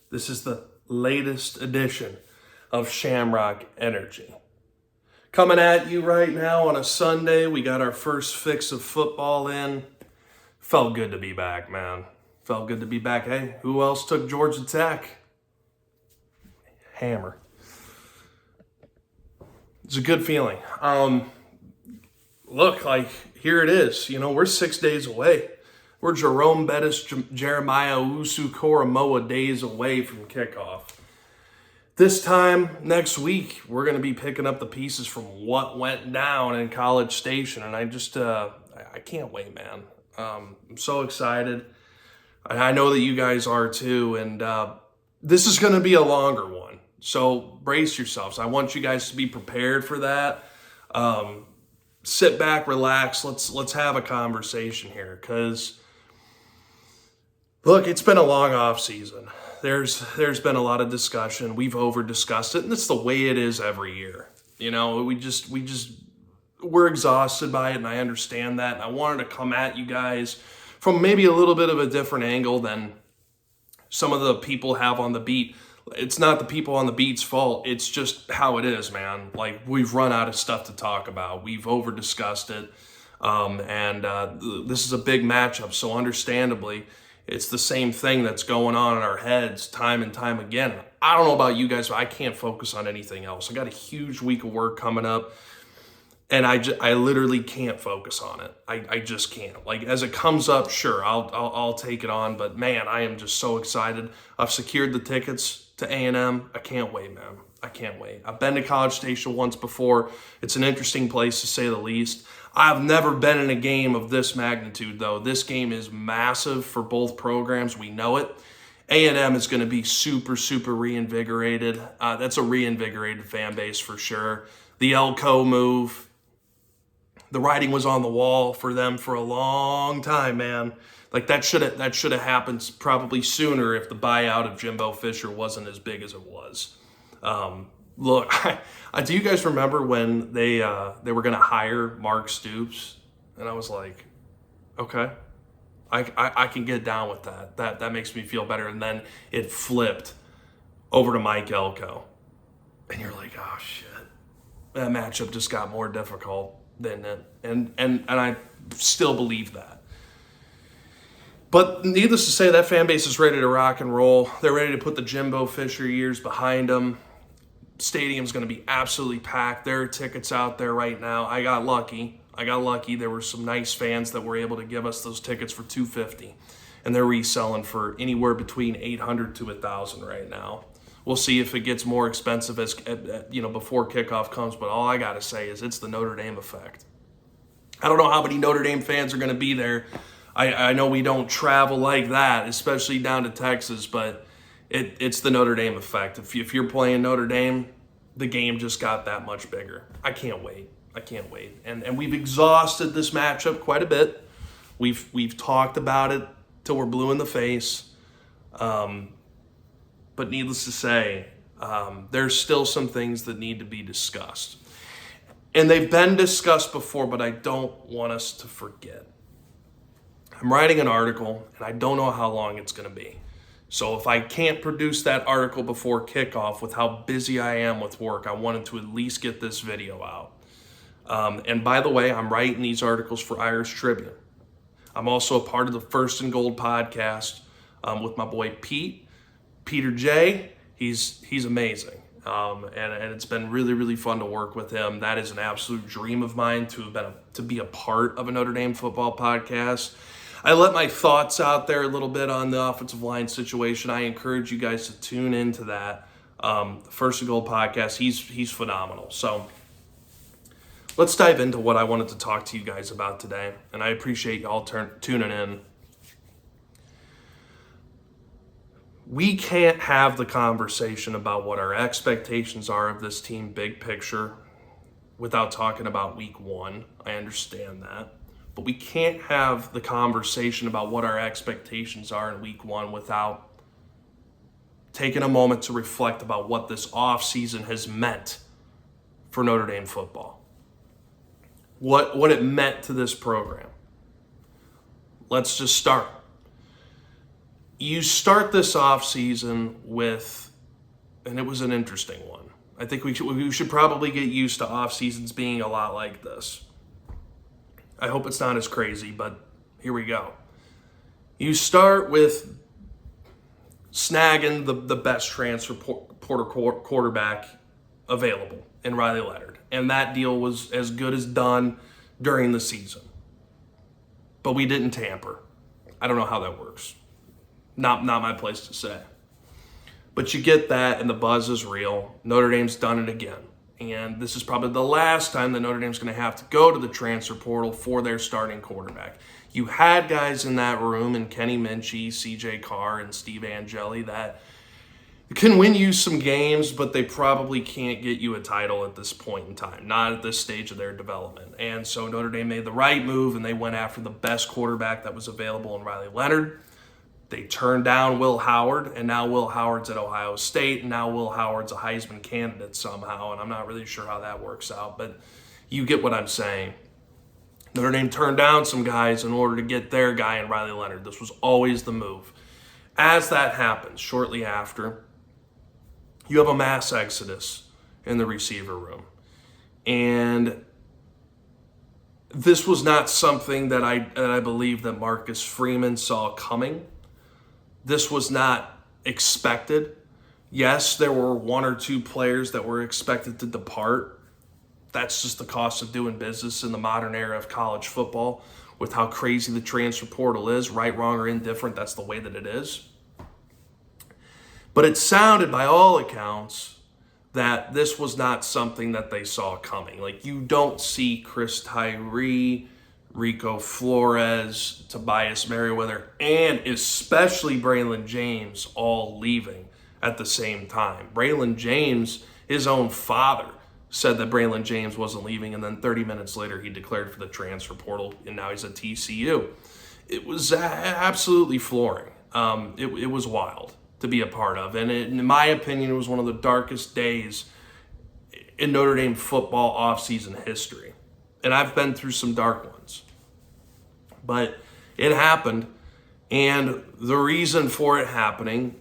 This is the latest edition of Shamrock Energy. Coming at you right now on a Sunday. We got our first fix of football in. Felt good to be back, man. Felt good to be back. Hey, who else took Georgia Tech? Hammer. It's a good feeling. Look, here it is. We're 6 days away. We're Jerome Bettis, Jeremiah Owusu-Koramoah days away from kickoff. This time next week, we're going to be picking up the pieces from what went down in College Station, and I can't wait, man. I'm so excited. I know that you guys are too, and this is going to be a longer one. So brace yourselves. I want you guys to be prepared for that. Sit back, relax. Let's have a conversation here, because look, it's been a long off season. There's been a lot of discussion. We've over discussed it, and it's the way it is every year. We're exhausted by it, and I understand that. And I wanted to come at you guys from maybe a little bit of a different angle than some of the people have on the beat. It's not the people on the beat's fault. It's just how it is, man. We've run out of stuff to talk about. We've over discussed it. This is a big matchup. So understandably, it's the same thing that's going on in our heads time and time again. I don't know about you guys, but I can't focus on anything else. I got a huge week of work coming up, and I literally can't focus on it. I just can't. As it comes up, sure, I'll take it on. But man, I am just so excited. I've secured the tickets to A&M. I can't wait, man. I can't wait. I've been to College Station once before. It's an interesting place, to say the least. I've never been in a game of this magnitude, though. This game is massive for both programs. We know it. A&M is going to be super, super reinvigorated. That's a reinvigorated fan base for sure. The Elko move, the writing was on the wall for them for a long time, man. That should have happened probably sooner if the buyout of Jimbo Fisher wasn't as big as it was. Look, do you guys remember when they were going to hire Mark Stoops? And I was like, okay, I can get down with that. That makes me feel better. And then it flipped over to Mike Elko, and you're like, oh shit, that matchup just got more difficult, didn't it? And I still believe that. But needless to say, that fan base is ready to rock and roll. They're ready to put the Jimbo Fisher years behind them. Stadium's going to be absolutely packed. There are tickets out there right now. I got lucky. There were some nice fans that were able to give us those tickets for $250, and they're reselling for anywhere between $800 to $1,000 right now. We'll see if it gets more expensive as before kickoff comes. But all I got to say is it's the Notre Dame effect. I don't know how many Notre Dame fans are going to be there. I know we don't travel like that, especially down to Texas, but it's the Notre Dame effect. If you're playing Notre Dame, the game just got that much bigger. I can't wait. And we've exhausted this matchup quite a bit. We've talked about it till we're blue in the face. But needless to say, there's still some things that need to be discussed. And they've been discussed before, but I don't want us to forget. I'm writing an article, and I don't know how long it's going to be. So if I can't produce that article before kickoff with how busy I am with work, I wanted to at least get this video out. And by the way, I'm writing these articles for Irish Tribune. I'm also a part of the First and Gold podcast with my boy Peter J. He's amazing. And it's been really, really fun to work with him. That is an absolute dream of mine to be a part of a Notre Dame football podcast. I let my thoughts out there a little bit on the offensive line situation. I encourage you guys to tune into that. The First and Gold podcast, he's phenomenal. So let's dive into what I wanted to talk to you guys about today. And I appreciate y'all tuning in. We can't have the conversation about what our expectations are of this team, big picture, without talking about week one. I understand that. But we can't have the conversation about what our expectations are in week one without taking a moment to reflect about what this offseason has meant for Notre Dame football. What it meant to this program. Let's just start. You start this offseason with, and it was an interesting one. I think we should probably get used to off seasons being a lot like this. I hope it's not as crazy, but here we go. You start with snagging the best transfer portal quarterback available in Riley Leonard. And that deal was as good as done during the season. But we didn't tamper. I don't know how that works. Not my place to say. But you get that, and the buzz is real. Notre Dame's done it again. And this is probably the last time that Notre Dame's going to have to go to the transfer portal for their starting quarterback. You had guys in that room, and Kenny Minchey, CJ Carr, and Steve Angeli, that can win you some games, but they probably can't get you a title at this point in time, not at this stage of their development. And so Notre Dame made the right move, and they went after the best quarterback that was available in Riley Leonard. They turned down Will Howard, and now Will Howard's at Ohio State, and now Will Howard's a Heisman candidate somehow, and I'm not really sure how that works out, but you get what I'm saying. Notre Dame turned down some guys in order to get their guy in Riley Leonard. This was always the move. As that happens, shortly after, you have a mass exodus in the receiver room. And this was not something that I believe that Marcus Freeman saw coming. This was not expected. Yes, there were one or two players that were expected to depart. That's just the cost of doing business in the modern era of college football with how crazy the transfer portal is, right, wrong, or indifferent. That's the way that it is. But it sounded, by all accounts, that this was not something that they saw coming. Like, you don't see Chris Tyree, Rico Flores, Tobias Merriweather, and especially Braylon James all leaving at the same time. Braylon James, his own father, said that Braylon James wasn't leaving, and then 30 minutes later he declared for the transfer portal, and now he's at TCU. It was absolutely flooring. It was wild to be a part of, and in my opinion, it was one of the darkest days in Notre Dame football offseason history. And I've been through some dark ones. But it happened, and the reason for it happening,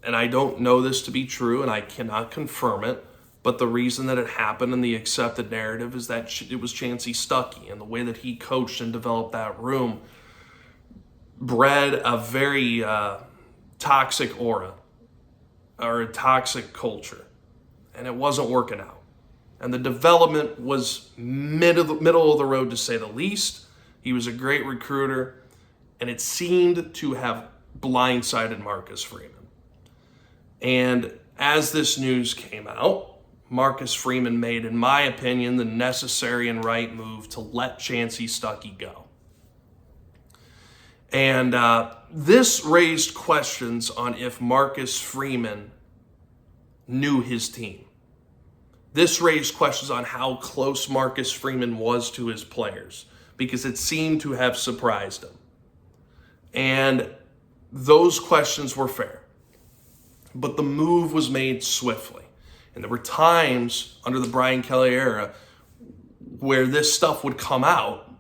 and I don't know this to be true, and I cannot confirm it, but the reason that it happened and the accepted narrative is that it was Chansi Stuckey, and the way that he coached and developed that room bred a very toxic aura or a toxic culture, and it wasn't working out. And the development was middle of the road, to say the least. He was a great recruiter, and it seemed to have blindsided Marcus Freeman. And as this news came out, Marcus Freeman made, in my opinion, the necessary and right move to let Chansi Stuckey go. And this raised questions on if Marcus Freeman knew his team. This raised questions on how close Marcus Freeman was to his players, because it seemed to have surprised him. And those questions were fair. But the move was made swiftly. And there were times under the Brian Kelly era where this stuff would come out,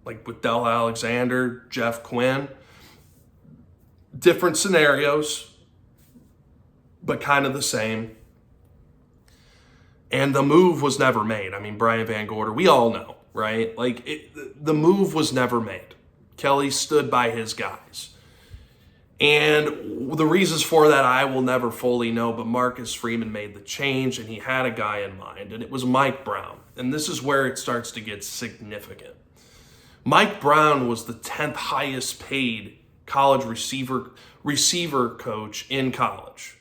like with Del Alexander, Jeff Quinn. Different scenarios, but kind of the same. And the move was never made. I mean, Brian Van Gorder, we all know, right? Like, the move was never made. Kelly stood by his guys. And the reasons for that I will never fully know, but Marcus Freeman made the change, and he had a guy in mind, and it was Mike Brown. And this is where it starts to get significant. Mike Brown was the 10th highest paid college receiver coach in college.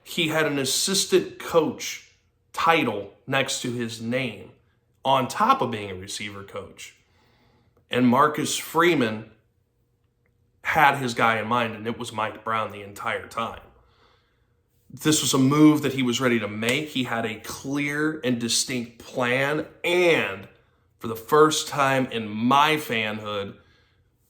He had an assistant coach title next to his name on top of being a receiver coach. And Marcus Freeman had his guy in mind, and it was Mike Brown the entire time. This was a move that he was ready to make. He had a clear and distinct plan, and for the first time in my fanhood,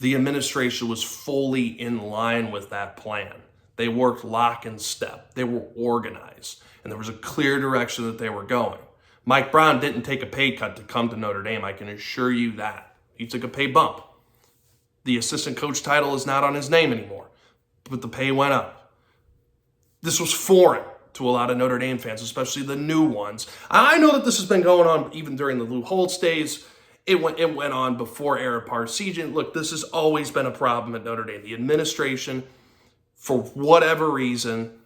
the administration was fully in line with that plan. They worked lock and step. They were organized, and there was a clear direction that they were going. Mike Brown didn't take a pay cut to come to Notre Dame, I can assure you that. He took a pay bump. The assistant coach title is not on his name anymore. but the pay went up. This was foreign to a lot of Notre Dame fans, especially the new ones. I know that this has been going on even during the Lou Holtz days. It went on before Ara Parseghian. Look, this has always been a problem at Notre Dame. The administration, for whatever reason,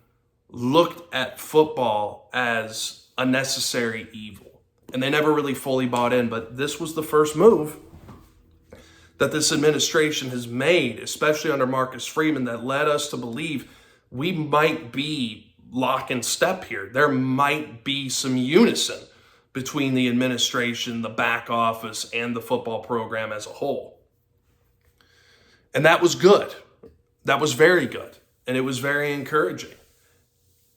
looked at football as a necessary evil. And they never really fully bought in, but this was the first move that this administration has made, especially under Marcus Freeman, that led us to believe we might be lock and step here. There might be some unison between the administration, the back office, and the football program as a whole. And that was good. That was very good. And it was very encouraging.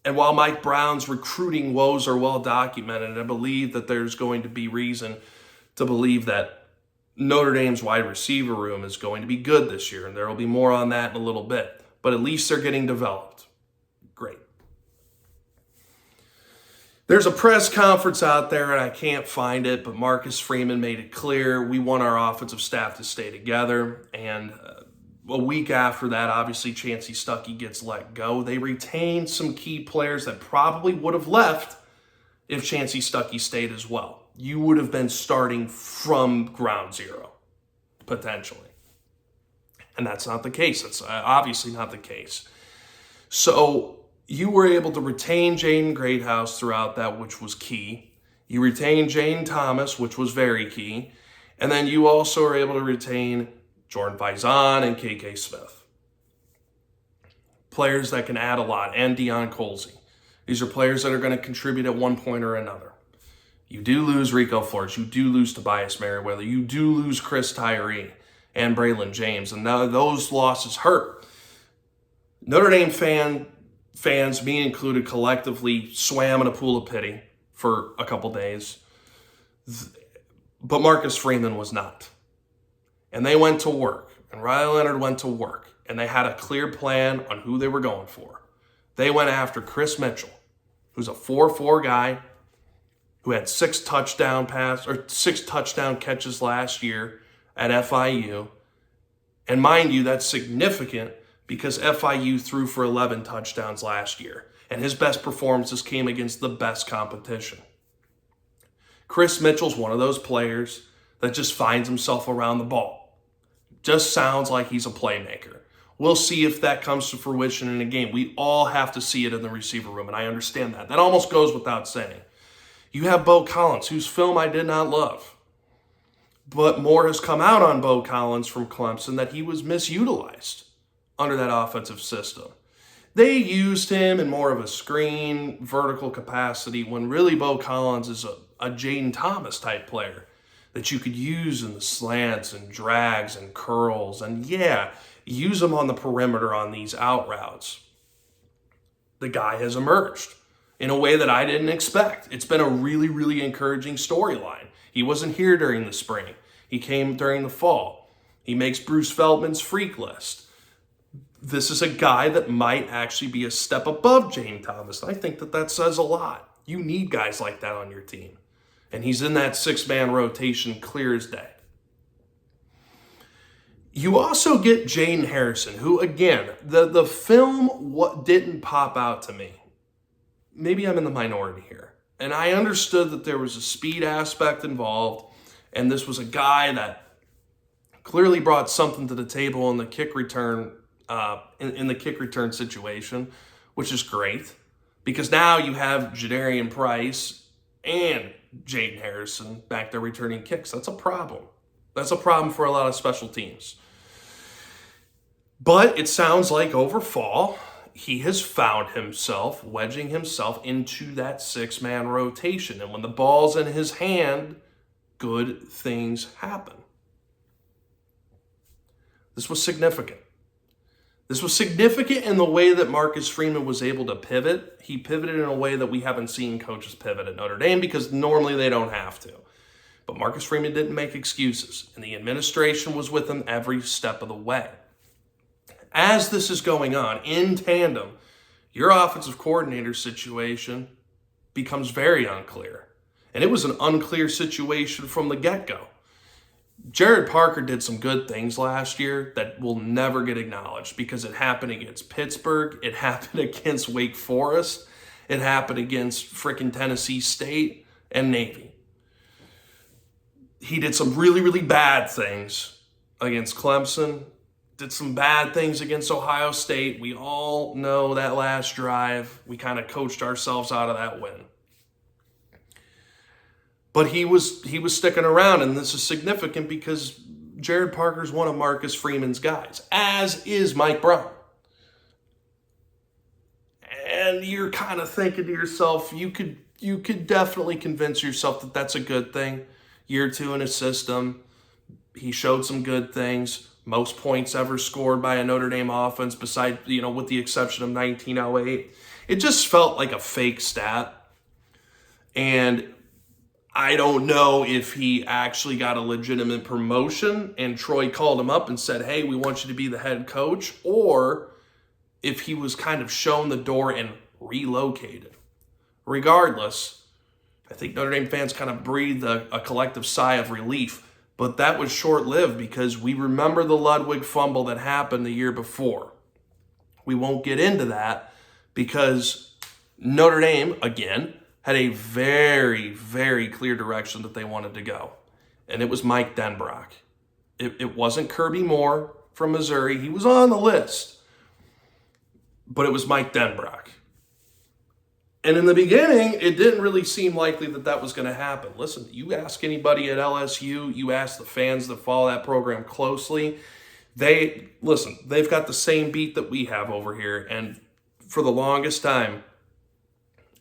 And while Mike Brown's recruiting woes are well documented, I believe that there's going to be reason to believe that Notre Dame's wide receiver room is going to be good this year. And there will be more on that in a little bit. But at least they're getting developed. Great. There's a press conference out there, and I can't find it, but Marcus Freeman made it clear we want our offensive staff to stay together. And a week after that, obviously, Chansi Stuckey gets let go. They retained some key players that probably would have left if Chansi Stuckey stayed as well. You would have been starting from ground zero, potentially. And that's not the case. That's obviously not the case. So you were able to retain Jaden Greathouse throughout that, which was key. You retained Jane Thomas, which was very key. And then you also were able to retain Jordan Faison and KK Smith. Players that can add a lot, and Deion Colzie. These are players that are going to contribute at one point or another. You do lose Rico Flores. You do lose Tobias Merriweather. You do lose Chris Tyree and Braylon James. And now those losses hurt. Notre Dame fans, me included, collectively swam in a pool of pity for a couple days. But Marcus Freeman was not. And they went to work. And Riley Leonard went to work. And they had a clear plan on who they were going for. They went after Chris Mitchell, who's a 4-4 guy who had 6 touchdown catches last year at FIU. And mind you, that's significant because FIU threw for 11 touchdowns last year. And his best performances came against the best competition. Chris Mitchell's one of those players that just finds himself around the ball. Just sounds like he's a playmaker. We'll see if that comes to fruition in a game. We all have to see it in the receiver room, and I understand that. That almost goes without saying. You have Beau Collins, whose film I did not love. But more has come out on Beau Collins from Clemson that he was misutilized under that offensive system. They used him in more of a screen, vertical capacity, when really Beau Collins is a Jaden Thomas type player that you could use in the slants and drags and curls. And yeah, use him on the perimeter on these out routes. The guy has emerged in a way that I didn't expect. It's been a really, really encouraging storyline. He wasn't here during the spring. He came during the fall. He makes Bruce Feldman's freak list. This is a guy that might actually be a step above Jaden Thomas. I think that says a lot. You need guys like that on your team. And he's in that 6-man rotation clear as day. You also get Jaden Harrison, who, again, the film didn't pop out to me. Maybe I'm in the minority here. And I understood that there was a speed aspect involved, and this was a guy that clearly brought something to the table in the kick return in the kick return situation, which is great. Because now you have Jadarian Price and Jaden Harrison back there returning kicks. That's a problem. That's a problem for a lot of special teams. But it sounds like over fall, he has found himself wedging himself into that 6-man rotation. And when the ball's in his hand, good things happen. This was significant. This was significant in the way that Marcus Freeman was able to pivot. He pivoted in a way that we haven't seen coaches pivot at Notre Dame because normally they don't have to. But Marcus Freeman didn't make excuses, and the administration was with him every step of the way. As this is going on, in tandem, your offensive coordinator situation becomes very unclear. And it was an unclear situation from the get-go. Jared Parker did some good things last year that will never get acknowledged because it happened against Pittsburgh. It happened against Wake Forest. It happened against frickin' Tennessee State and Navy. He did some really, really bad things against Clemson. Did some bad things against Ohio State. We all know that last drive, we kind of coached ourselves out of that win. But he was sticking around, and this is significant because Jared Parker's one of Marcus Freeman's guys, as is Mike Brown. And you're kind of thinking to yourself, you could definitely convince yourself that that's a good thing. Year 2 in his system, he showed some good things. Most points ever scored by a Notre Dame offense, besides, with the exception of 1908. It just felt like a fake stat. And I don't know if he actually got a legitimate promotion and Troy called him up and said, hey, we want you to be the head coach, or if he was kind of shown the door and relocated. Regardless, I think Notre Dame fans kind of breathed a collective sigh of relief, but that was short-lived because we remember the Ludwig fumble that happened the year before. We won't get into that because Notre Dame, again, had a very, very clear direction that they wanted to go. And it was Mike Denbrock. It wasn't Kirby Moore from Missouri. He was on the list. But it was Mike Denbrock. And in the beginning, it didn't really seem likely that that was going to happen. Listen, you ask anybody at LSU, you ask the fans that follow that program closely, they've got the same beat that we have over here. And for the longest time,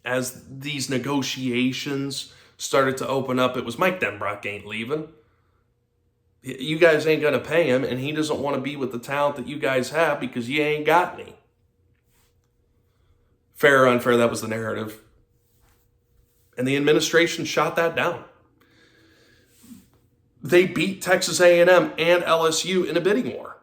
as these negotiations started to open up, it was Mike Denbrock ain't leaving. You guys ain't going to pay him, and he doesn't want to be with the talent that you guys have because you ain't got any. Fair or unfair, that was the narrative. And the administration shot that down. They beat Texas A&M and LSU in a bidding war.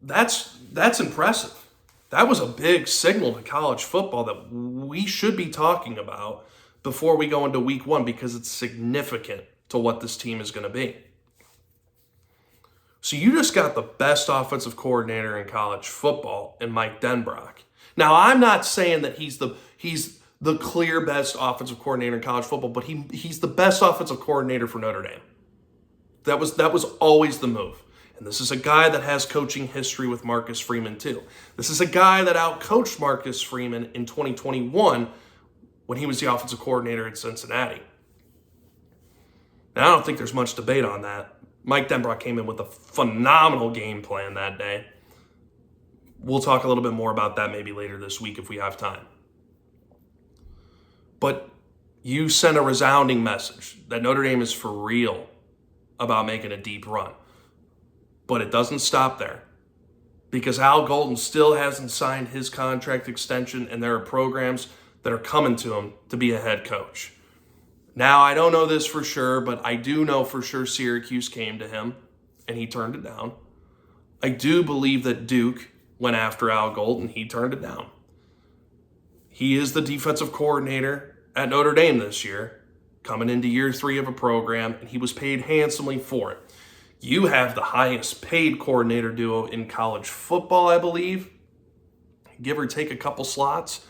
That's impressive. That was a big signal to college football that we should be talking about before we go into week 1 because it's significant to what this team is going to be. So you just got the best offensive coordinator in college football in Mike Denbrock. Now, I'm not saying that he's the clear best offensive coordinator in college football, but he's the best offensive coordinator for Notre Dame. That was always the move. And this is a guy that has coaching history with Marcus Freeman too. This is a guy that outcoached Marcus Freeman in 2021 when he was the offensive coordinator at Cincinnati. Now, I don't think there's much debate on that. Mike Denbrock came in with a phenomenal game plan that day. We'll talk a little bit more about that maybe later this week if we have time. But you sent a resounding message that Notre Dame is for real about making a deep run. But it doesn't stop there because Al Golden still hasn't signed his contract extension, and there are programs that are coming to him to be a head coach. Now, I don't know this for sure, but I do know for sure Syracuse came to him and he turned it down. I do believe that Duke went after Al Golden. He turned it down. He is the defensive coordinator at Notre Dame this year, coming into year 3 of a program, and he was paid handsomely for it. You have the highest paid coordinator duo in college football, I believe, give or take a couple slots.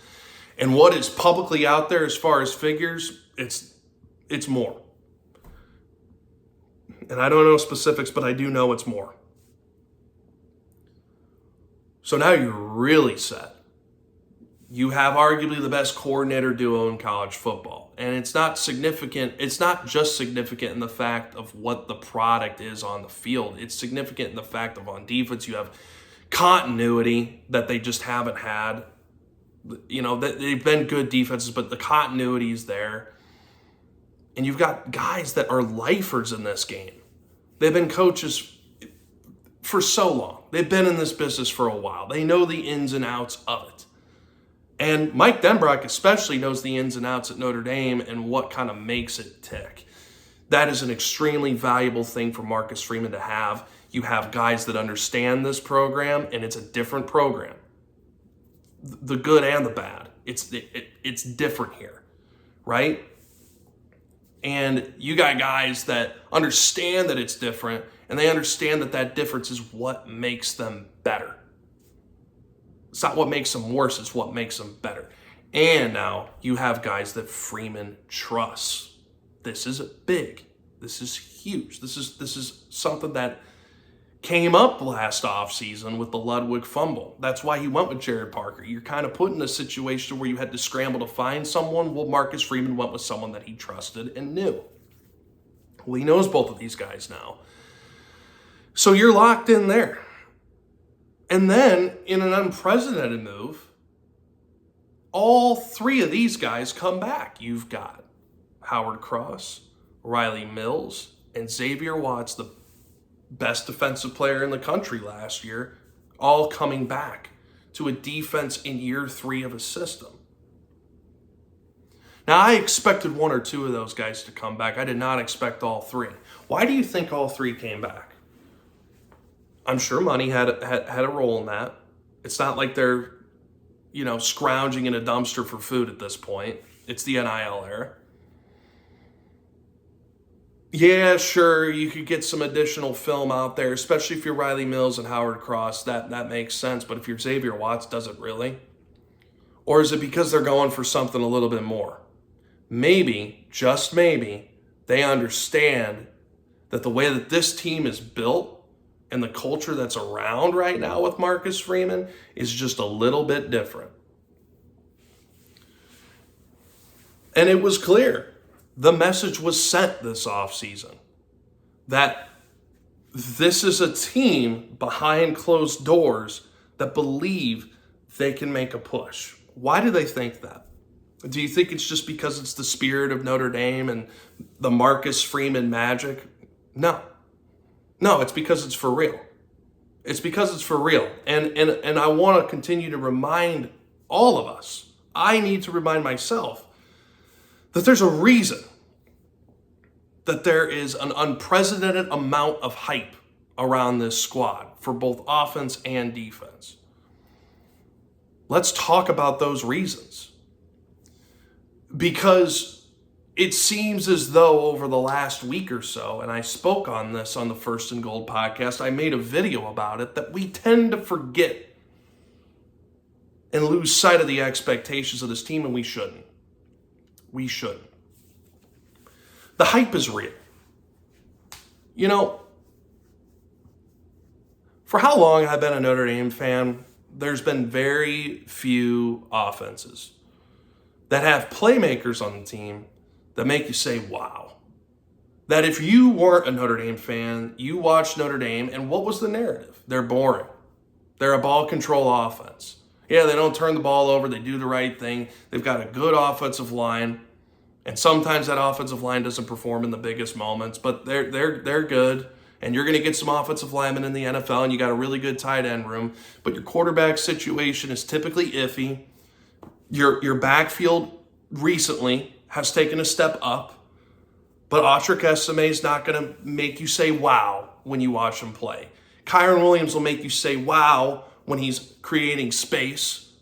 And what is publicly out there as far as figures, it's more. And I don't know specifics, but I do know it's more. So now you're really set. You have arguably the best coordinator duo in college football. And it's not significant. It's not just significant in the fact of what the product is on the field. It's significant in the fact of on defense, you have continuity that they just haven't had. They've been good defenses, but the continuity is there. And you've got guys that are lifers in this game. They've been coaches for so long. They've been in this business for a while. They know the ins and outs of it. And Mike Denbrock especially knows the ins and outs at Notre Dame and what kind of makes it tick. That is an extremely valuable thing for Marcus Freeman to have. You have guys that understand this program, and it's a different program. The good and the bad. It's different here, right? And you got guys that understand that it's different, and they understand that that difference is what makes them better. It's not what makes them worse, it's what makes them better. And now you have guys that Freeman trusts. This is big. This is huge. This is something that came up last offseason with the Ludwig fumble. That's why he went with Jared Parker. You're kind of put in a situation where you had to scramble to find someone. Well, Marcus Freeman went with someone that he trusted and knew. Well, he knows both of these guys now. So you're locked in there. And then, in an unprecedented move, all three of these guys come back. You've got Howard Cross, Riley Mills, and Xavier Watts, the best defensive player in the country last year, all coming back to a defense in year 3 of a system. Now, I expected 1 or 2 of those guys to come back. I did not expect all 3. Why do you think all 3 came back? I'm sure money had a role in that. It's not like they're, scrounging in a dumpster for food at this point. It's the NIL era. Yeah, sure, you could get some additional film out there, especially if you're Riley Mills and Howard Cross. That makes sense. But if you're Xavier Watts, does it really? Or is it because they're going for something a little bit more? Maybe, just maybe, they understand that the way that this team is built and the culture that's around right now with Marcus Freeman is just a little bit different. And it was clear. The message was sent this offseason that this is a team behind closed doors that believe they can make a push. Why do they think that? Do you think it's just because it's the spirit of Notre Dame and the Marcus Freeman magic? No, it's because it's for real. It's because it's for real. And I want to continue to remind all of us, I need to remind myself, that there's a reason that there is an unprecedented amount of hype around this squad for both offense and defense. Let's talk about those reasons. Because it seems as though over the last week or so, and I spoke on this on the First and Gold podcast, I made a video about it, that we tend to forget and lose sight of the expectations of this team, and we shouldn't. We shouldn't. The hype is real. For how long I've been a Notre Dame fan, there's been very few offenses that have playmakers on the team that make you say, wow. That if you weren't a Notre Dame fan, you watched Notre Dame, and what was the narrative? They're boring. They're a ball control offense. Yeah, they don't turn the ball over. They do the right thing. They've got a good offensive line. And sometimes that offensive line doesn't perform in the biggest moments, but they're good. And you're going to get some offensive linemen in the NFL, and you got a really good tight end room. But your quarterback situation is typically iffy. Your backfield recently has taken a step up, but Autry Esime is not going to make you say wow when you watch him play. Kyron Williams will make you say wow when he's creating space,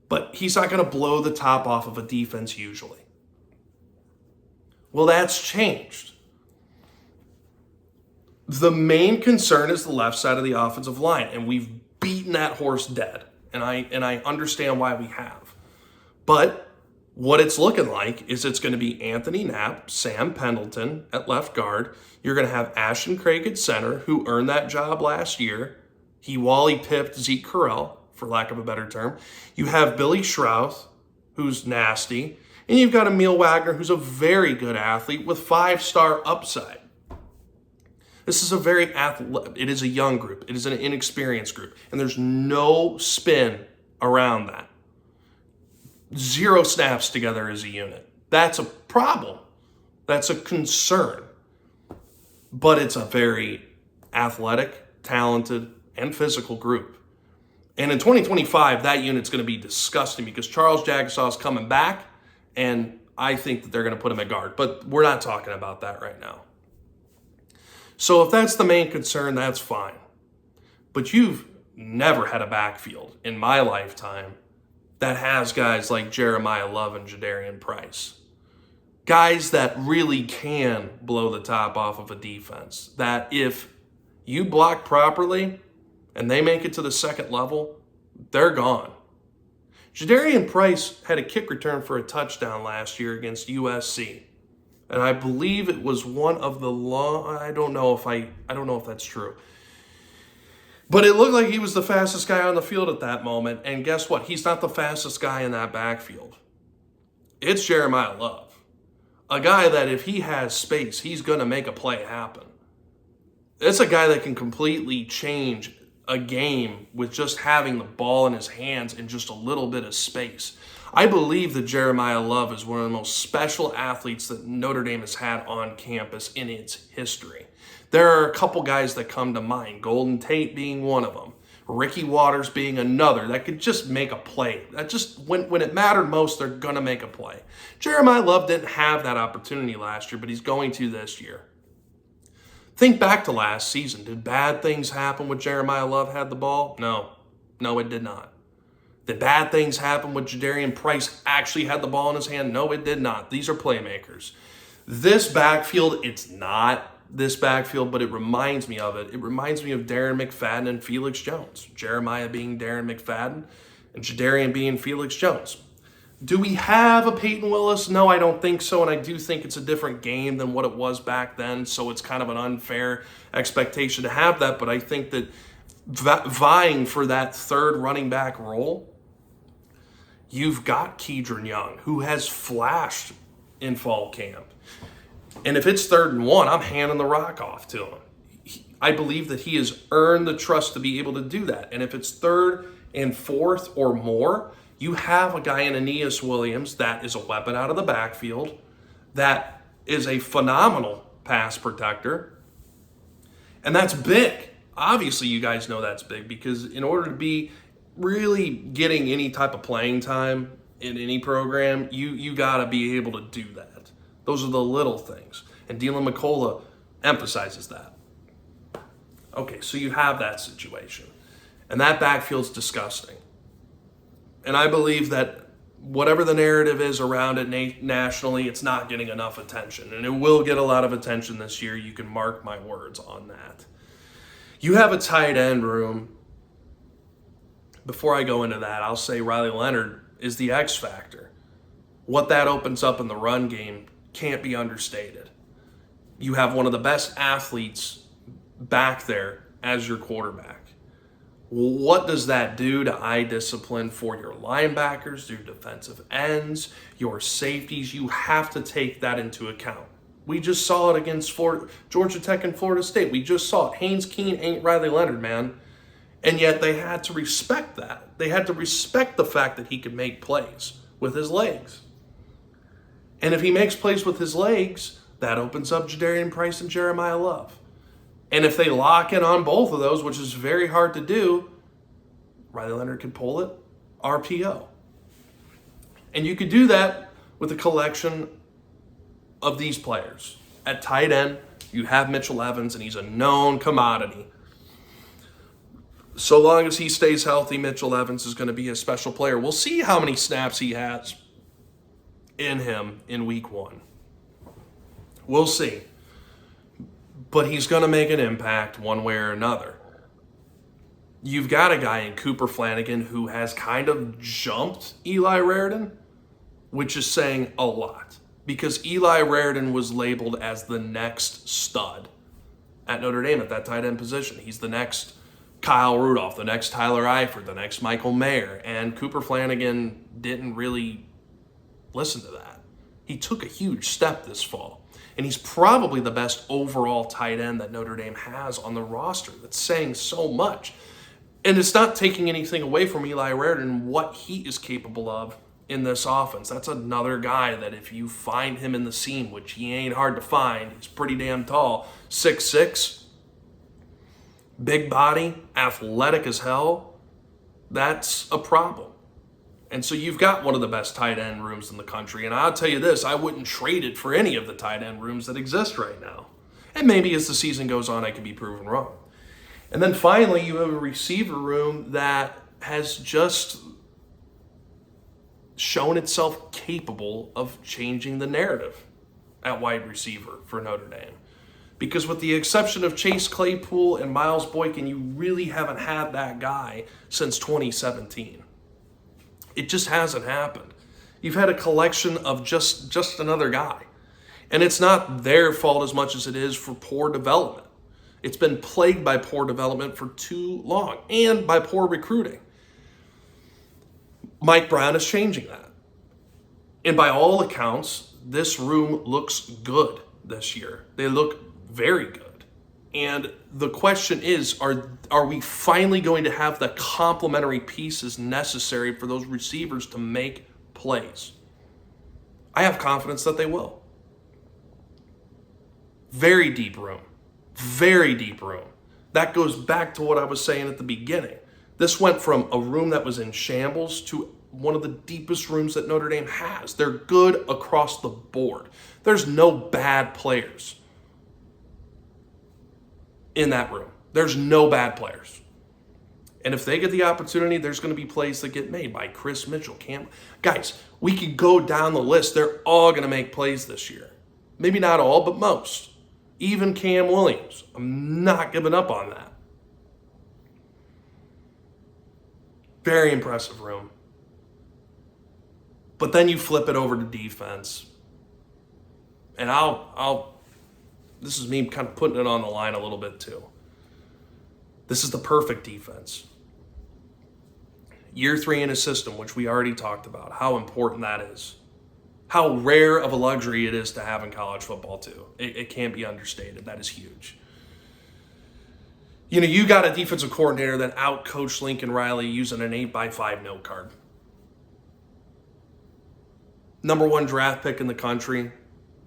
but he's not going to blow the top off of a defense usually. Well, that's changed. The main concern is the left side of the offensive line, and we've beaten that horse dead, and I understand why we have. But what it's looking like is it's going to be Anthony Knapp, Sam Pendleton at left guard. You're going to have Ashton Craig at center, who earned that job last year. He Wally pipped Zeke Correll, for lack of a better term. You have Billy Schrauth, who's nasty. And you've got Emil Wagner, who's a very good athlete with 5-star upside. This is it is a young group. It is an inexperienced group. And there's no spin around that. 0 snaps together as a unit. That's a problem. That's a concern. But it's a very athletic, talented, and physical group. And in 2025, that unit's going to be disgusting because Charles Jagusah is coming back, and I think that they're going to put him at guard. But we're not talking about that right now. So if that's the main concern, that's fine. But you've never had a backfield in my lifetime that has guys like Jeremiah Love and Jadarian Price. Guys that really can blow the top off of a defense. That if you block properly and they make it to the second level, they're gone. Jadarian Price had a kick return for a touchdown last year against USC. And I believe it was one of the I don't know if that's true. But it looked like he was the fastest guy on the field at that moment. And guess what? He's not the fastest guy in that backfield. It's Jeremiah Love. A guy that if he has space, he's going to make a play happen. It's a guy that can completely change a game with just having the ball in his hands in just a little bit of space. I believe that Jeremiah Love is one of the most special athletes that Notre Dame has had on campus in its history. There are a couple guys that come to mind, Golden Tate being one of them, Ricky Waters being another that could just make a play. That just, when it mattered most, they're going to make a play. Jeremiah Love didn't have that opportunity last year, but he's going to this year. Think back to last season. Did bad things happen when Jeremiah Love had the ball? No, it did not. Did bad things happen when Jadarian Price actually had the ball in his hand? No, it did not. These are playmakers. This backfield, it's not this backfield, but it reminds me of it. It reminds me of Darren McFadden and Felix Jones. Jeremiah being Darren McFadden and Jadarian being Felix Jones. Do we have a Peyton Willis? No, I don't think so, and I do think it's a different game than what it was back then, so it's kind of an unfair expectation to have that, but I think that vying for that third running back role, you've got Kedron Young, who has flashed in fall camp. And if it's 3rd and 1, I'm handing the rock off to him. I believe that he has earned the trust to be able to do that. And if it's 3rd and 4th or more, you have a guy in Aeneas Williams that is a weapon out of the backfield, that is a phenomenal pass protector, and that's big. Obviously, you guys know that's big because in order to be really getting any type of playing time in any program, you got to be able to do that. Those are the little things. And Dylan McCullough emphasizes that. Okay, so you have that situation. And that backfield's disgusting. And I believe that whatever the narrative is around it nationally, it's not getting enough attention. And it will get a lot of attention this year. You can mark my words on that. You have a tight end room. Before I go into that, I'll say Riley Leonard is the X factor. What that opens up in the run game can't be understated. You have one of the best athletes back there as your quarterback. What does that do to eye discipline for your linebackers, your defensive ends, your safeties? You have to take that into account. We just saw it against Georgia Tech and Florida State. We just saw it. Haynes King ain't Riley Leonard, man. And yet they had to respect that. They had to respect the fact that he could make plays with his legs. And if he makes plays with his legs, that opens up Jadarian Price and Jeremiah Love. And if they lock in on both of those, which is very hard to do, Riley Leonard could pull it, RPO. And you could do that with a collection of these players. At tight end, you have Mitchell Evans, and he's a known commodity. So long as he stays healthy, Mitchell Evans is going to be a special player. We'll see how many snaps he has in him in week 1. We'll see. But he's going to make an impact one way or another. You've got a guy in Cooper Flanagan who has kind of jumped Eli Raridon, which is saying a lot. Because Eli Raridon was labeled as the next stud at Notre Dame at that tight end position. He's the next Kyle Rudolph, the next Tyler Eifert, the next Michael Mayer. And Cooper Flanagan didn't really listen to that. He took a huge step this fall. And he's probably the best overall tight end that Notre Dame has on the roster. That's saying so much. And it's not taking anything away from Eli Raridon and what he is capable of in this offense. That's another guy that if you find him in the seam, which he ain't hard to find, he's pretty damn tall, 6'6", big body, athletic as hell, that's a problem. And so you've got one of the best tight end rooms in the country. And I'll tell you this, I wouldn't trade it for any of the tight end rooms that exist right now. And maybe as the season goes on, I can be proven wrong. And then finally, you have a receiver room that has just shown itself capable of changing the narrative at wide receiver for Notre Dame. Because with the exception of Chase Claypool and Miles Boykin, you really haven't had that guy since 2017. It just hasn't happened. You've had a collection of just another guy. And it's not their fault as much as it is for poor development. It's been plagued by poor development for too long and by poor recruiting. Mike Brown is changing that. And by all accounts, this room looks good this year. They look very good. And the question is, are we finally going to have the complementary pieces necessary for those receivers to make plays? I have confidence that they will. Very deep room. Very deep room. That goes back to what I was saying at the beginning. This went from a room that was in shambles to one of the deepest rooms that Notre Dame has. They're good across the board. There's no bad players in that room. There's no bad players. And if they get the opportunity, there's going to be plays that get made by Chris Mitchell, Cam. Guys, we could go down the list. They're all going to make plays this year. Maybe not all, but most. Even Cam Williams. I'm not giving up on that. Very impressive room. But then you flip it over to defense. And this is me kind of putting it on the line a little bit too. This is the perfect defense. Year 3 in a system, which we already talked about, how important that is. How rare of a luxury it is to have in college football too. It can't be understated. That is huge. You know, you got a defensive coordinator that out-coached Lincoln Riley using an 8x5 note card. Number 1 draft pick in the country.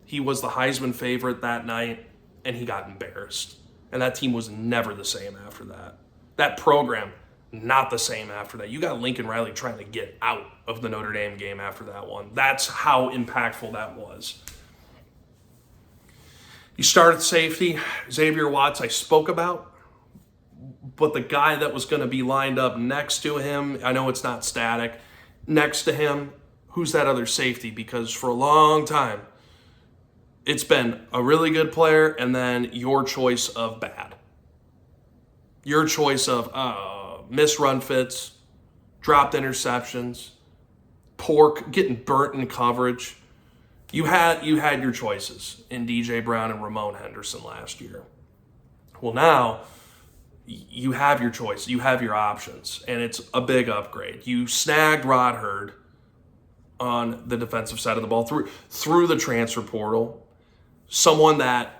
He was the Heisman favorite that night, and he got embarrassed. And that team was never the same after that. That program, not the same after that. You got Lincoln Riley trying to get out of the Notre Dame game after that one. That's how impactful that was. You start at safety. Xavier Watts I spoke about. But the guy that was going to be lined up next to him, I know it's not static, next to him, who's that other safety? Because for a long time, it's been a really good player and then your choice of bad. Your choice of missed run fits, dropped interceptions, getting burnt in coverage. You had your choices in DJ Brown and Ramon Henderson last year. Well, now you have your choice. You have your options, and it's a big upgrade. You snagged Rod Hurd on the defensive side of the ball through the transfer portal. Someone that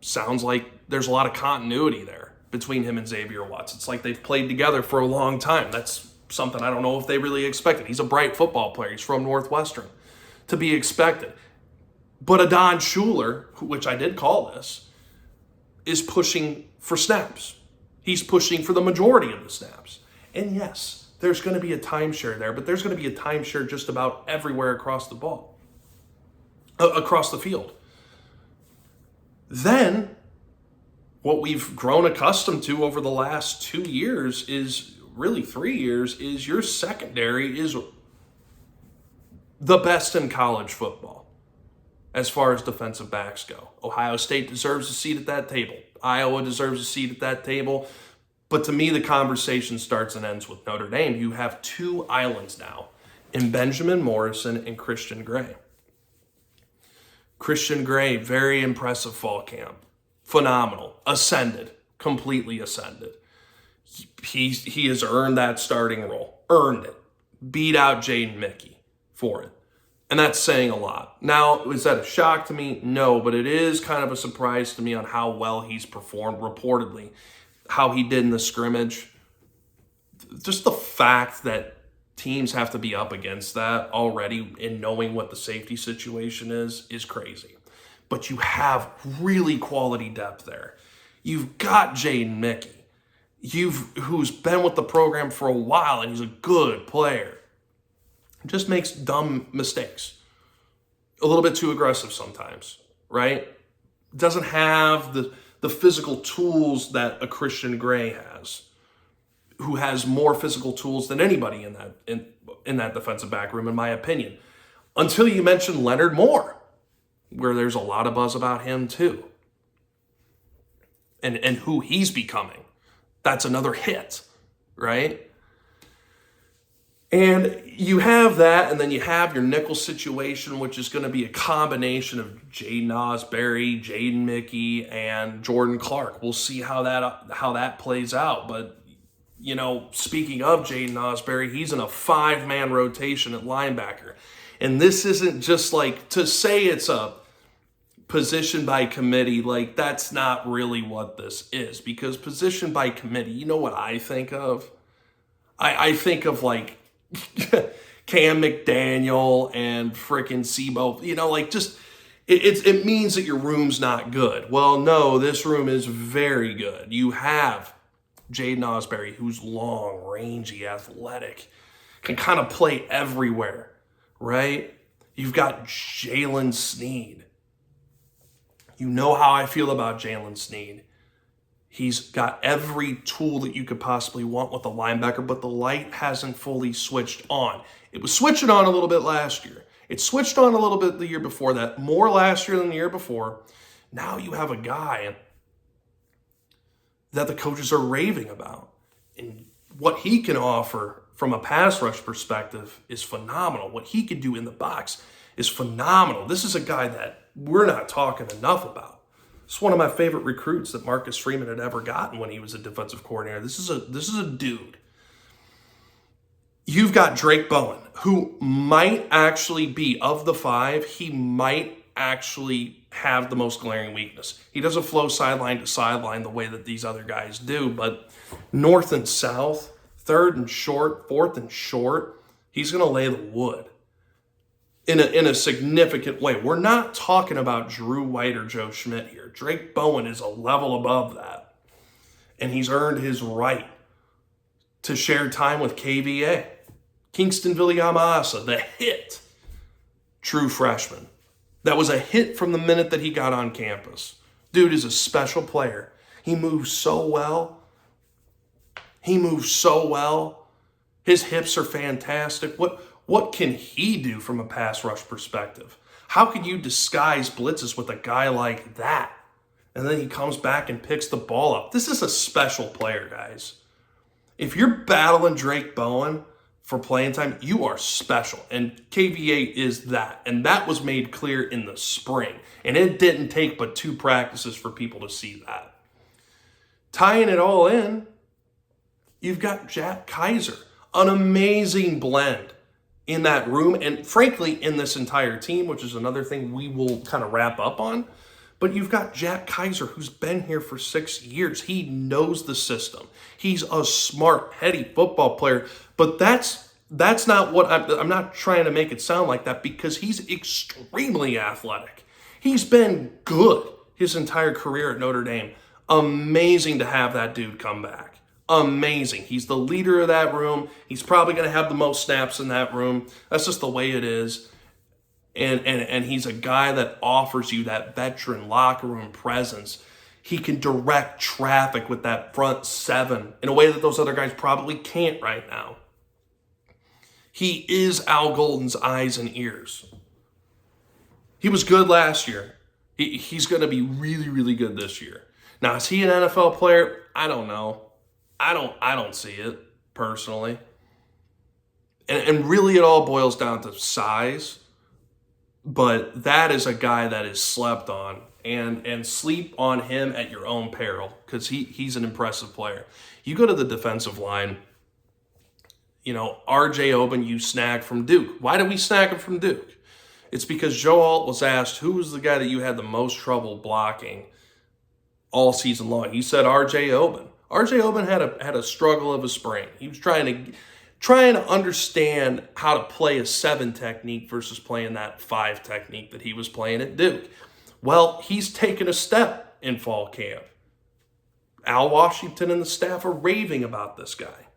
sounds like there's a lot of continuity there between him and Xavier Watts. It's like they've played together for a long time. That's something I don't know if they really expected. He's a bright football player. He's from Northwestern. To be expected. But Adon Schuler, which I did call this, is pushing for snaps. He's pushing for the majority of the snaps. And yes, there's going to be a timeshare there, but there's going to be a timeshare just about everywhere across the ball, across the field. Then, what we've grown accustomed to over the last 2 years is, really 3 years, is your secondary is the best in college football as far as defensive backs go. Ohio State deserves a seat at that table. Iowa deserves a seat at that table. But to me, the conversation starts and ends with Notre Dame. You have 2 islands now in Benjamin Morrison and Christian Gray. Christian Gray, very impressive fall camp. Phenomenal. Ascended. Completely ascended. He has earned that starting role. Earned it. Beat out Jaden Mickey for it. And that's saying a lot. Now, is that a shock to me? No, but it is kind of a surprise to me on how well he's performed, reportedly, how he did in the scrimmage. Just the fact that teams have to be up against that already and knowing what the safety situation is crazy. But you have really quality depth there. You've got Jaden Mickey, who's been with the program for a while, and he's a good player. Just makes dumb mistakes. A little bit too aggressive sometimes, right? Doesn't have the physical tools that a Christian Gray has, who has more physical tools than anybody in that defensive back room, in my opinion. Until you mention Leonard Moore. where there's a lot of buzz about him too. And who he's becoming. That's another hit, right? And you have that, and then you have your nickel situation, which is going to be a combination of Jaden Osbury, Jaden Mickey, and Jordan Clark. We'll see how that plays out. But, you know, speaking of Jaden Osbury, he's in a 5-man rotation at linebacker. And this isn't just like, to say it's a position by committee, like that's not really what this is. Because position by committee, you know what I think of? I think of like Cam McDaniel and frickin' Sebo, you know, like just, it means that your room's not good. Well, no, this room is very good. You have Jaden Osbury, who's long, rangy, athletic, can kind of play everywhere, right? You've got Jalen Sneed. You know how I feel about Jalen Sneed. He's got every tool that you could possibly want with a linebacker, but the light hasn't fully switched on. It was switching on a little bit last year. It switched on a little bit the year before that, more last year than the year before. Now you have a guy that the coaches are raving about. And what he can offer from a pass rush perspective is phenomenal. What he can do in the box is phenomenal. This is a guy that we're not talking enough about. It's one of my favorite recruits that Marcus Freeman had ever gotten when he was a defensive coordinator. This is a dude. You've got Drake Bowen, who might actually be, of the 5, he might actually have the most glaring weakness. He doesn't flow sideline to sideline the way that these other guys do, but north and south, 3rd and short, 4th and short, he's going to lay the wood in a significant way. We're not talking about Drew White or Joe Schmidt here. Drake Bowen is a level above that. And he's earned his right to share time with KVA. Kingston Viliamasa, the hit, true freshman. That was a hit from the minute that he got on campus. Dude is a special player. He moves so well. His hips are fantastic. What can he do from a pass rush perspective? How can you disguise blitzes with a guy like that? And then he comes back and picks the ball up. This is a special player, guys. If you're battling Drake Bowen for playing time, you are special. And KVA is that. And that was made clear in the spring. And it didn't take but 2 practices for people to see that. Tying it all in, you've got Jack Kaiser, an amazing blend in that room, and frankly, in this entire team, which is another thing we will kind of wrap up on. But you've got Jack Kaiser, who's been here for 6 years. He knows the system. He's a smart, heady football player. But that's not what I'm not trying to make it sound like that, because he's extremely athletic. He's been good his entire career at Notre Dame. Amazing to have that dude come back. Amazing. He's the leader of that room. He's probably going to have the most snaps in that room. That's just the way it is. And he's a guy that offers you that veteran locker room presence. He can direct traffic with that front 7 in a way that those other guys probably can't right now. He is Al Golden's eyes and ears. He was good last year. He's going to be really, really good this year. Now, is he an NFL player? I don't know. I don't see it personally. And really it all boils down to size. But that is a guy that is slept on. And sleep on him at your own peril, because he's an impressive player. You go to the defensive line, you know, R.J. Oben you snag from Duke. Why did we snag him from Duke? It's because Joe Alt was asked, who was the guy that you had the most trouble blocking all season long? He said R.J. Oben. R.J. Oben had a struggle of a sprain. He was trying to understand how to play a 7 technique versus playing that 5 technique that he was playing at Duke. Well, he's taken a step in fall camp. Al Washington and the staff are raving about this guy.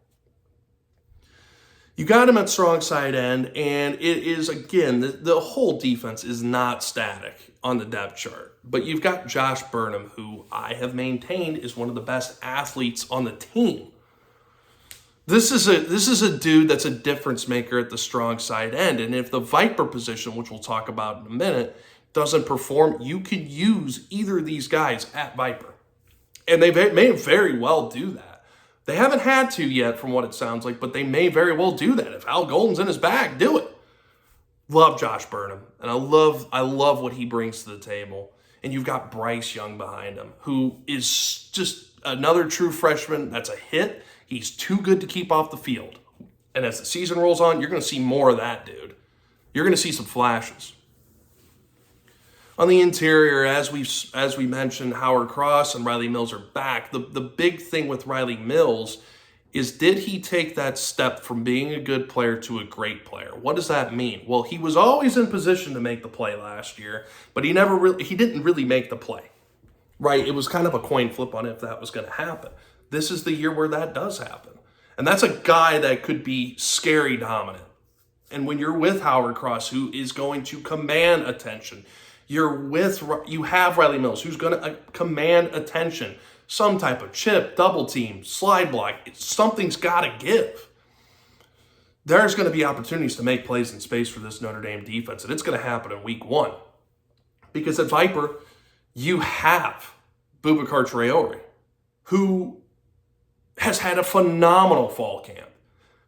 You got him at strong side end, and it is, again, the whole defense is not static on the depth chart. But you've got Josh Burnham, who I have maintained is one of the best athletes on the team. This is a dude that's a difference maker at the strong side end. And if the Viper position, which we'll talk about in a minute, doesn't perform, you could use either of these guys at Viper. And they may very well do that. They haven't had to yet from what it sounds like, but they may very well do that. If Al Golden's in his bag, do it. Love Josh Burnham, and I love what he brings to the table. And you've got Bryce Young behind him, who is just another true freshman that's a hit. He's too good to keep off the field. And as the season rolls on, you're going to see more of that, dude. You're going to see some flashes. On the interior, as we mentioned, Howard Cross and Riley Mills are back. The big thing with Riley Mills is, did he take that step from being a good player to a great player? What does that mean? Well, he was always in position to make the play last year, but he didn't really make the play. Right? It was kind of a coin flip on if that was going to happen. This is the year where that does happen. And that's a guy that could be scary dominant. And when you're with Howard Cross, who is going to command attention, you have Riley Mills, who's going to command attention. Some type of chip, double team, slide block. Something's got to give. There's going to be opportunities to make plays in space for this Notre Dame defense, and it's going to happen in week 1. Because at Viper, you have Boubacar Traore, who has had a phenomenal fall camp,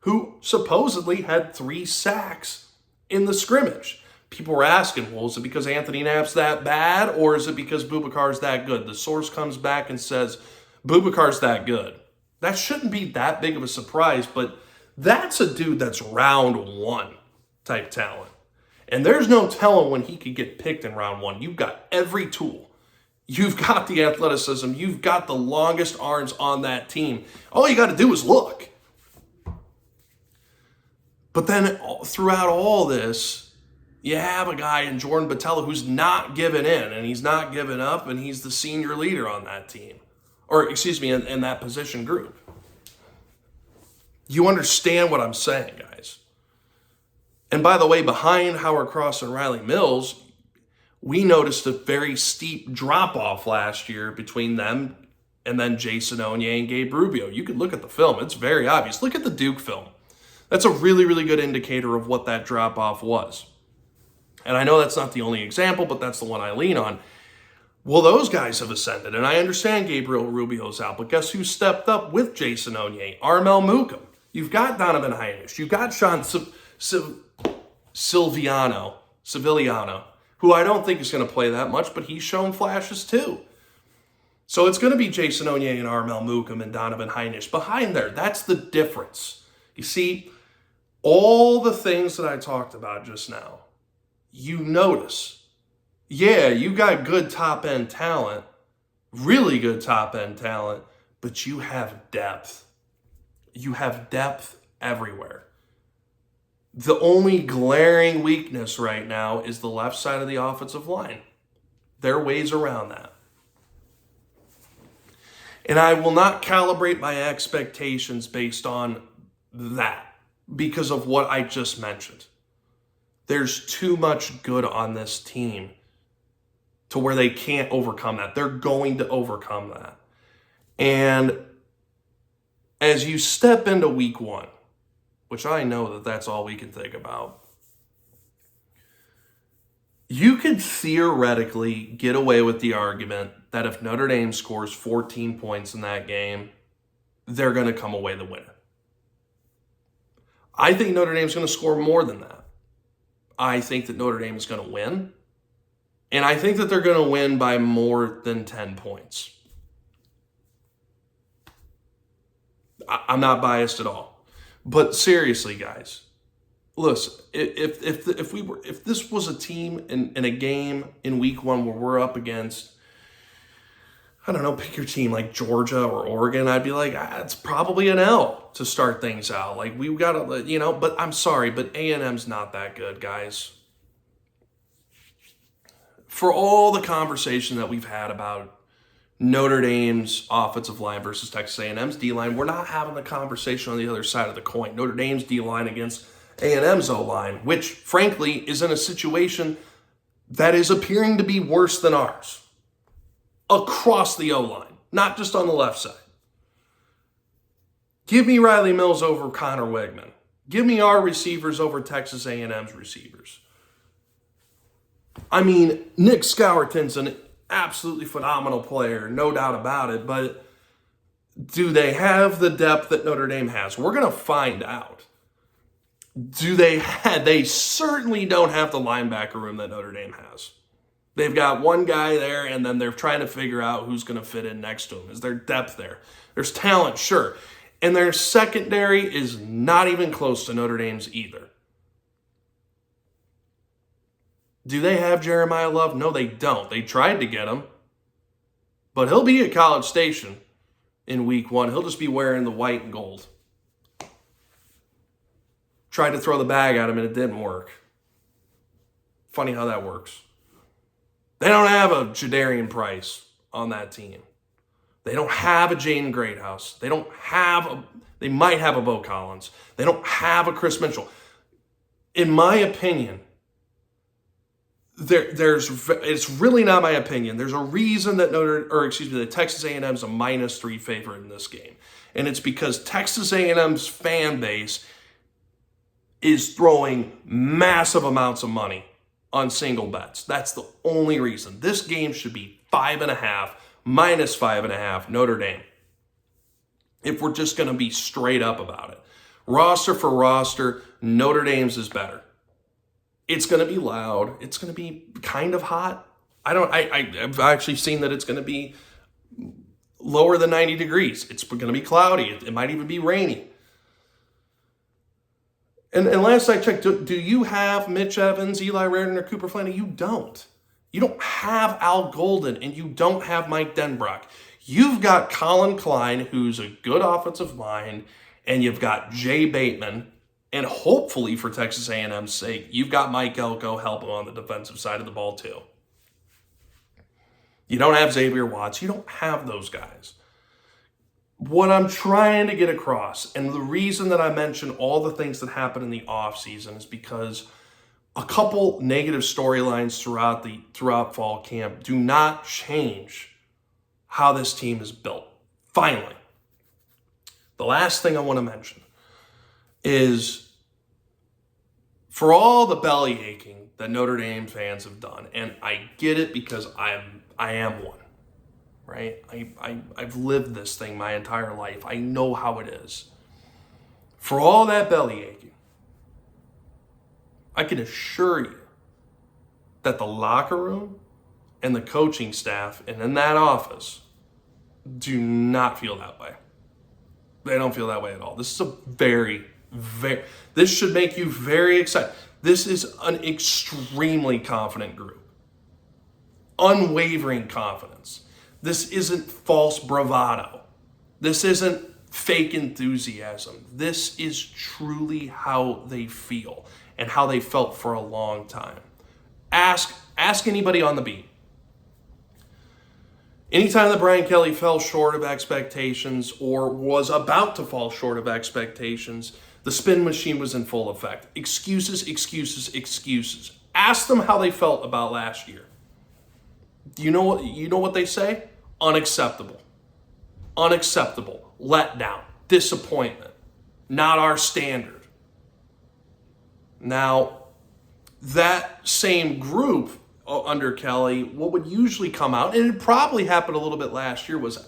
who supposedly had 3 sacks in the scrimmage. People were asking, well, is it because Anthony Knapp's that bad, or is it because Boubacar's that good? The source comes back and says, Boubacar's that good. That shouldn't be that big of a surprise, but that's a dude that's round 1 type talent. And there's no telling when he could get picked in round 1. You've got every tool. You've got the athleticism. You've got the longest arms on that team. All you got to do is look. But then throughout all this, you have a guy in Jordan Botelho who's not giving in, and he's not giving up, and he's the senior leader on that team. Or, excuse me, in that position group. You understand what I'm saying, guys. And by the way, behind Howard Cross and Riley Mills, we noticed a very steep drop-off last year between them and then Jason Onye and Gabe Rubio. You could look at the film. It's very obvious. Look at the Duke film. That's a really, really good indicator of what that drop-off was. And I know that's not the only example, but that's the one I lean on. Well, those guys have ascended, and I understand Gabriel Rubio's out, but guess who stepped up with Jason Onye? Armel Mukam. You've got Donovan Heinisch. You've got Sean Sevillano, who I don't think is going to play that much, but he's shown flashes too. So it's going to be Jason Onye and Armel Mukam and Donovan Heinisch behind there. That's the difference. You see, all the things that I talked about just now, you notice, yeah, you got good top-end talent, really good top-end talent, but you have depth. You have depth everywhere. The only glaring weakness right now is the left side of the offensive line. There are ways around that. And I will not calibrate my expectations based on that because of what I just mentioned. There's too much good on this team to where they can't overcome that. They're going to overcome that. And as you step into week 1, which I know that that's all we can think about, you could theoretically get away with the argument that if Notre Dame scores 14 points in that game, they're going to come away the winner. I think Notre Dame's going to score more than that. I think that Notre Dame is going to win. And I think that they're going to win by more than 10 points. I'm not biased at all. But seriously, guys, listen, if this was a team in a game in week 1 where we're up against, I don't know, pick your team like Georgia or Oregon, I'd be like, it's probably an L to start things out. Like, we've got to, but I'm sorry, but A&M's not that good, guys. For all the conversation that we've had about Notre Dame's offensive line versus Texas A&M's D-line, we're not having the conversation on the other side of the coin. Notre Dame's D-line against A&M's O-line, which, frankly, is in a situation that is appearing to be worse than ours. Across the O-line, not just on the left side. Give me Riley Mills over Connor Wegman. Give me our receivers over Texas A&M's receivers. I mean, Nick Scourton's an absolutely phenomenal player, no doubt about it, but do they have the depth that Notre Dame has? We're going to find out. Do they have? They certainly don't have the linebacker room that Notre Dame has. They've got one guy there, and then they're trying to figure out who's going to fit in next to him. Is there depth there? There's talent, sure. And their secondary is not even close to Notre Dame's either. Do they have Jeremiah Love? No, they don't. They tried to get him. But he'll be at College Station in week 1. He'll just be wearing the white and gold. Tried to throw the bag at him and it didn't work. Funny how that works. They don't have a Jadarian Price on that team. They don't have a Jaden Greathouse. They might have a Bo Collins. They don't have a Chris Mitchell. In my opinion, it's really not my opinion. There's a reason that that Texas A&M's a -3 favorite in this game. And it's because Texas A&M's fan base is throwing massive amounts of money on single bets. That's the only reason. This game should be 5.5, -5.5, Notre Dame. If we're just going to be straight up about it. Roster for roster, Notre Dame's is better. It's going to be loud. It's going to be kind of hot. I've actually seen that it's going to be lower than 90 degrees. It's going to be cloudy. It might even be rainy. And last I checked, do you have Mitch Evans, Eli Raridon, or Cooper Flanagan? You don't. You don't have Al Golden, and you don't have Mike Denbrock. You've got Colin Klein, who's a good offensive mind, and you've got Jay Bateman, and hopefully for Texas A&M's sake, you've got Mike Elko helping on the defensive side of the ball too. You don't have Xavier Watts. You don't have those guys. What I'm trying to get across, and the reason that I mention all the things that happen in the offseason is because a couple negative storylines throughout fall camp do not change how this team is built. Finally, the last thing I want to mention is for all the belly aching that Notre Dame fans have done, and I get it because I am one. Right? I've lived this thing my entire life. I know how it is. For all that belly aching, I can assure you that the locker room and the coaching staff and in that office do not feel that way. They don't feel that way at all. This is a this should make you very excited. This is an extremely confident group. Unwavering confidence. This isn't false bravado. This isn't fake enthusiasm. This is truly how they feel and how they felt for a long time. Ask anybody on the beat. Anytime that Brian Kelly fell short of expectations or was about to fall short of expectations, the spin machine was in full effect. Excuses, excuses, excuses. Ask them how they felt about last year. You know what they say? Unacceptable. Unacceptable. Letdown. Disappointment. Not our standard. Now, that same group under Kelly, what would usually come out, and it probably happened a little bit last year, was,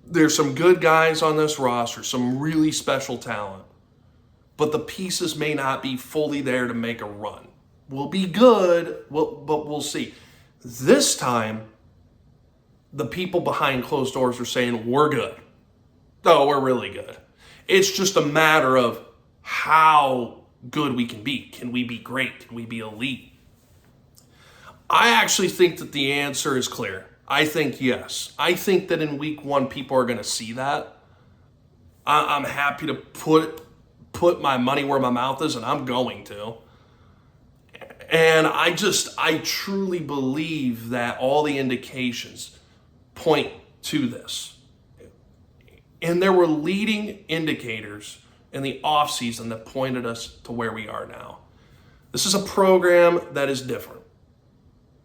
there's some good guys on this roster, some really special talent, but the pieces may not be fully there to make a run. We'll be good, but we'll see. This time, the people behind closed doors are saying, we're good. Oh, we're really good. It's just a matter of how good we can be. Can we be great? Can we be elite? I actually think that the answer is clear. I think yes. I think that in week 1, people are going to see that. I'm happy to put my money where my mouth is, and I'm going to. And I truly believe that all the indications point to this. And there were leading indicators in the offseason that pointed us to where we are now. This is a program that is different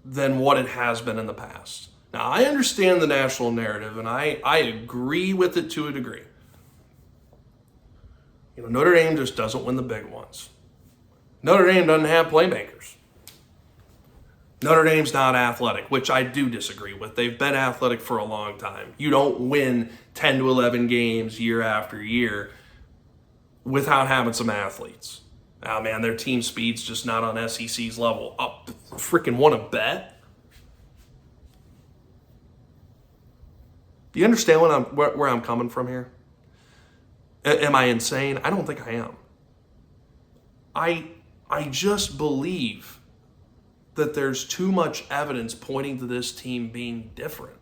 than what it has been in the past. Now, I understand the national narrative, and I agree with it to a degree. Notre Dame just doesn't win the big ones. Notre Dame doesn't have playmakers. Notre Dame's not athletic, which I do disagree with. They've been athletic for a long time. You don't win 10 to 11 games year after year without having some athletes. Oh man, their team speed's just not on SEC's level. Up, freaking want to bet? Do you understand where I'm coming from here? Am I insane? I don't think I am. I just believe that there's too much evidence pointing to this team being different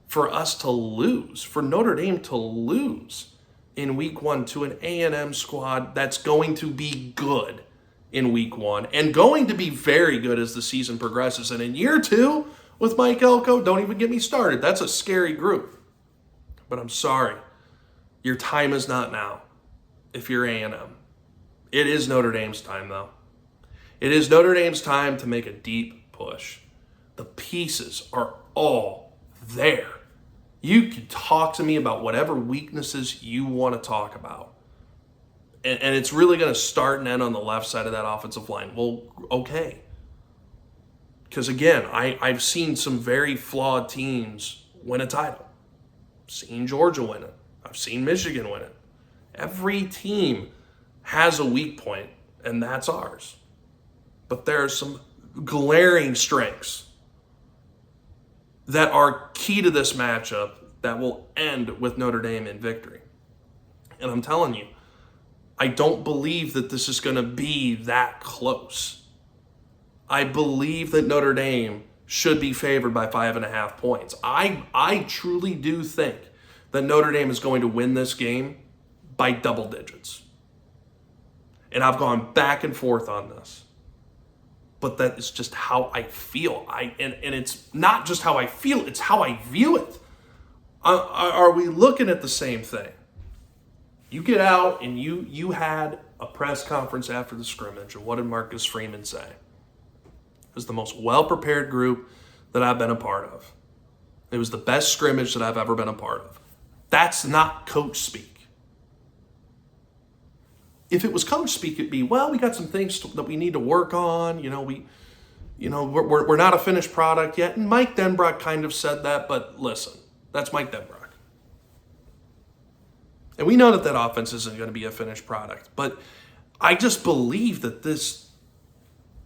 for us to lose, for Notre Dame to lose in week 1 to an A&M squad that's going to be good in week 1 and going to be very good as the season progresses. And in year 2 with Mike Elko, don't even get me started. That's a scary group. But I'm sorry, your time is not now if you're A&M. It is Notre Dame's time, though. It is Notre Dame's time to make a deep push. The pieces are all there. You can talk to me about whatever weaknesses you want to talk about. And it's really going to start and end on the left side of that offensive line. Well, okay. Because again, I've seen some very flawed teams win a title. I've seen Georgia win it. I've seen Michigan win it. Every team has a weak point, and that's ours. But there are some glaring strengths that are key to this matchup that will end with Notre Dame in victory. And I'm telling you, I don't believe that this is going to be that close. I believe that Notre Dame should be favored by 5.5 points. I truly do think that Notre Dame is going to win this game by double digits. And I've gone back and forth on this. But that is just how I feel. And it's not just how I feel, it's how I view it. Are we looking at the same thing? You get out and you had a press conference after the scrimmage, and what did Marcus Freeman say? It was the most well-prepared group that I've been a part of. It was the best scrimmage that I've ever been a part of. That's not coach speak. If it was coach speak, it'd be, well, we got some things that we need to work on. We're not a finished product yet. And Mike Denbrock kind of said that, but listen, that's Mike Denbrock. And we know that offense isn't going to be a finished product. But I just believe that this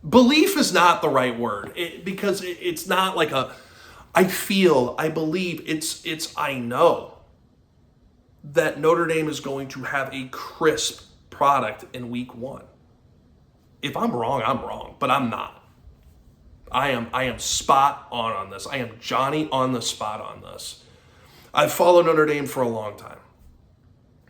belief is not the right word because it's not like I believe it's I know that Notre Dame is going to have a crisp product in week 1. If I'm wrong, I'm wrong, but I'm not. I am spot on this. I am Johnny on the spot on this. I've followed Notre Dame for a long time.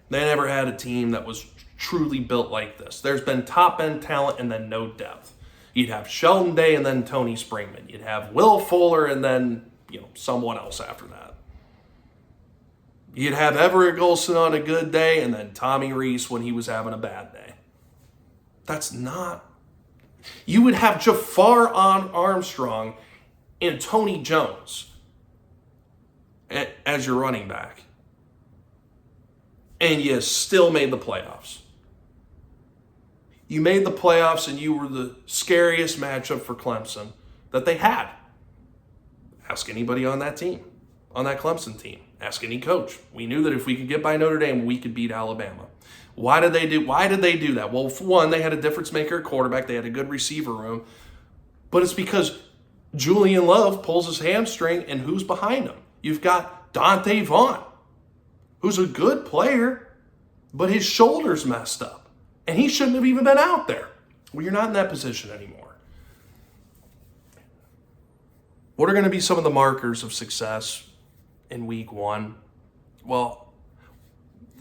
They never had a team that was truly built like this. There's been top end talent and then no depth. You'd have Sheldon Day and then Tony Springman. You'd have Will Fuller and then someone else after that. You'd have Everett Golson on a good day and then Tommy Rees when he was having a bad day. That's not... You would have Jafar Armstrong and Tony Jones as your running back. And you still made the playoffs. You made the playoffs and you were the scariest matchup for Clemson that they had. Ask anybody on that team, on that Clemson team. Ask any coach. We knew that if we could get by Notre Dame, we could beat Alabama. Why did they do that? Well, for one, they had a difference maker at quarterback. They had a good receiver room. But it's because Julian Love pulls his hamstring, and who's behind him? You've got Dante Vaughn, who's a good player, but his shoulder's messed up. And he shouldn't have even been out there. Well, you're not in that position anymore. What are going to be some of the markers of success in week 1? Well,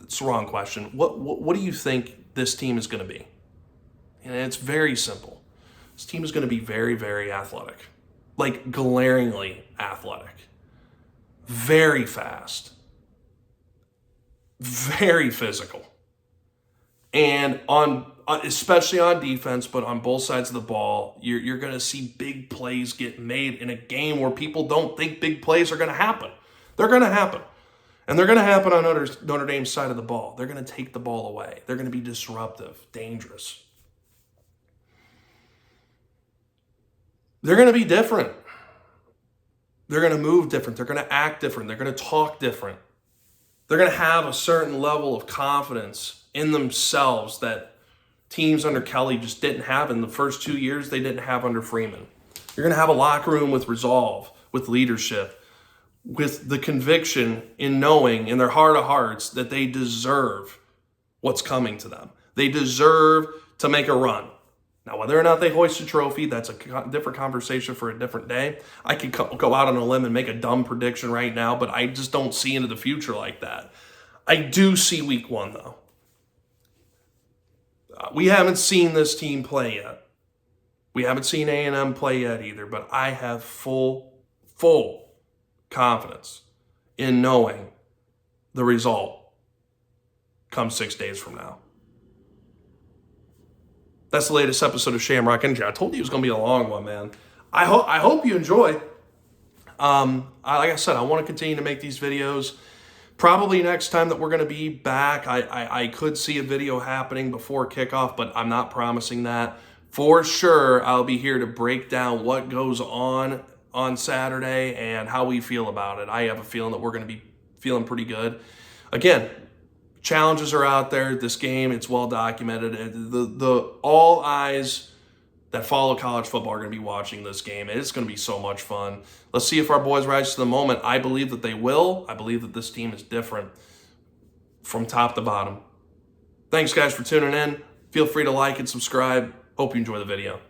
it's the wrong question. What do you think this team is going to be? And it's very simple. This team is going to be very, very athletic. Like glaringly athletic. Very fast. Very physical. And especially on defense, but on both sides of the ball, you're going to see big plays get made in a game where people don't think big plays are going to happen. They're going to happen. And they're going to happen on Notre Dame's side of the ball. They're going to take the ball away. They're going to be disruptive, dangerous. they're going to be different. They're going to move different. They're going to act different. They're going to talk different. They're going to have a certain level of confidence in themselves that teams under Kelly just didn't have in the first 2 years. They didn't have under Freeman. You're going to have a locker room with resolve, with leadership, with the conviction in knowing in their heart of hearts that they deserve what's coming to them. They deserve to make a run. Now, whether or not they hoist a trophy, that's a different conversation for a different day. I could go out on a limb and make a dumb prediction right now, but I just don't see into the future like that. I do see week 1, though. We haven't seen this team play yet. We haven't seen A&M play yet either, but I have full confidence in knowing the result comes 6 days from now. That's the latest episode of Shamrock Energy. I told you it was going to be a long one, man. I hope you enjoy. Like I said, I want to continue to make these videos. Probably next time that we're going to be back, I could see a video happening before kickoff, but I'm not promising that. For sure, I'll be here to break down what goes on Saturday and how we feel about it. I have a feeling that we're going to be feeling pretty good. Again, challenges are out there. This game, it's well documented. All eyes that follow college football are going to be watching this game. It's going to be so much fun. Let's see if our boys rise to the moment. I believe that they will. I believe that this team is different from top to bottom. Thanks, guys, for tuning in. Feel free to like and subscribe. Hope you enjoy the video.